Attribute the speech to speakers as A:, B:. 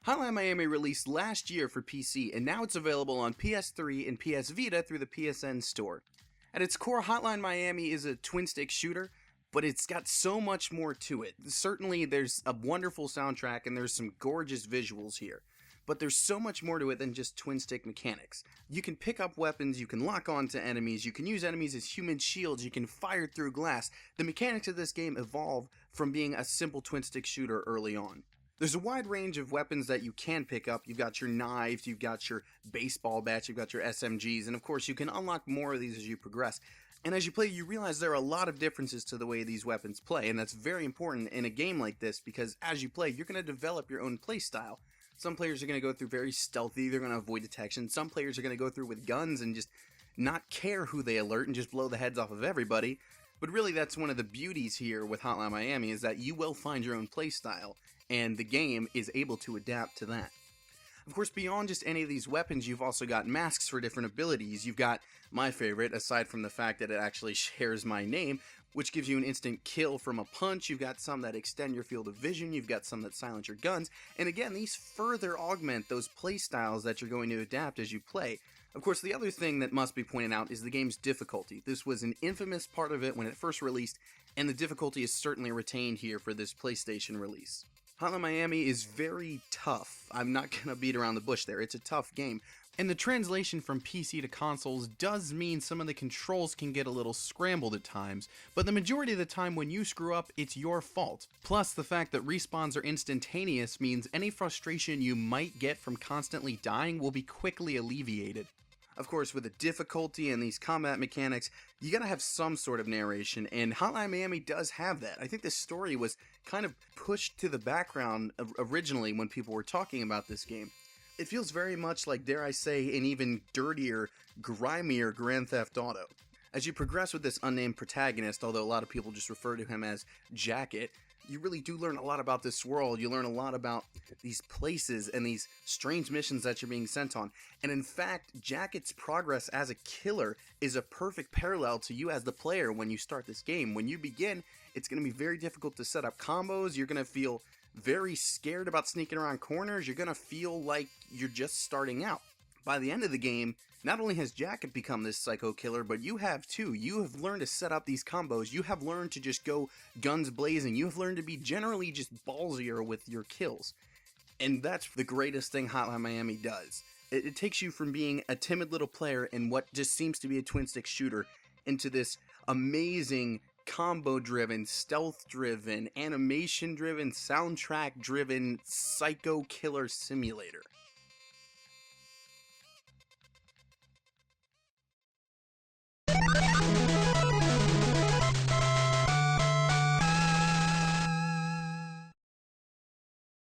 A: Hotline Miami released last year for PC, and now it's available on PS3 and PS Vita through the PSN store. At its core, Hotline Miami is a twin-stick shooter, but it's got so much more to it. Certainly, there's a wonderful soundtrack and there's some gorgeous visuals here, but there's so much more to it than just twin-stick mechanics. You can pick up weapons, you can lock on to enemies, you can use enemies as human shields, you can fire through glass. The mechanics of this game evolve from being a simple twin-stick shooter early on. There's a wide range of weapons that you can pick up. You've got your knives, you've got your baseball bats, you've got your SMGs, and of course you can unlock more of these as you progress. And as you play, you realize there are a lot of differences to the way these weapons play, and that's very important in a game like this because as you play, you're going to develop your own play style. Some players are going to go through very stealthy, they're going to avoid detection. Some players are going to go through with guns and just not care who they alert and just blow the heads off of everybody. But really, that's one of the beauties here with Hotline Miami is that you will find your own play style, and the game is able to adapt to that. Of course, beyond just any of these weapons, you've also got masks for different abilities. You've got my favorite, aside from the fact that it actually shares my name, which gives you an instant kill from a punch. You've got some that extend your field of vision. You've got some that silence your guns. And again, these further augment those play styles that you're going to adapt as you play. Of course, the other thing that must be pointed out is the game's difficulty. This was an infamous part of it when it first released, and the difficulty is certainly retained here for this PlayStation release. Hotline Miami is very tough. I'm not going to beat around the bush there. It's a tough game. And the translation from PC to consoles does mean some of the controls can get a little scrambled at times, but the majority of the time when you screw up, it's your fault. Plus, the fact that respawns are instantaneous means any frustration you might get from constantly dying will be quickly alleviated. Of course, with the difficulty and these combat mechanics, you gotta have some sort of narration, and Hotline Miami does have that. I think the story was kind of pushed to the background originally when people were talking about this game. It feels very much like, dare I say, an even dirtier, grimier Grand Theft Auto. As you progress with this unnamed protagonist, although a lot of people just refer to him as Jacket, you really do learn a lot about this world. You learn a lot about these places and these strange missions that you're being sent on. And in fact, Jacket's progress as a killer is a perfect parallel to you as the player when you start this game. When you begin, it's going to be very difficult to set up combos. You're going to feel very scared about sneaking around corners. You're going to feel like you're just starting out. By the end of the game, not only has Jacket become this psycho killer, but you have too. You have learned to set up these combos. You have learned to just go guns blazing. You have learned to be generally just ballsier with your kills. And that's the greatest thing Hotline Miami does. It takes you from being a timid little player in what just seems to be a twin-stick shooter into this amazing combo-driven, stealth-driven, animation-driven, soundtrack-driven psycho killer simulator.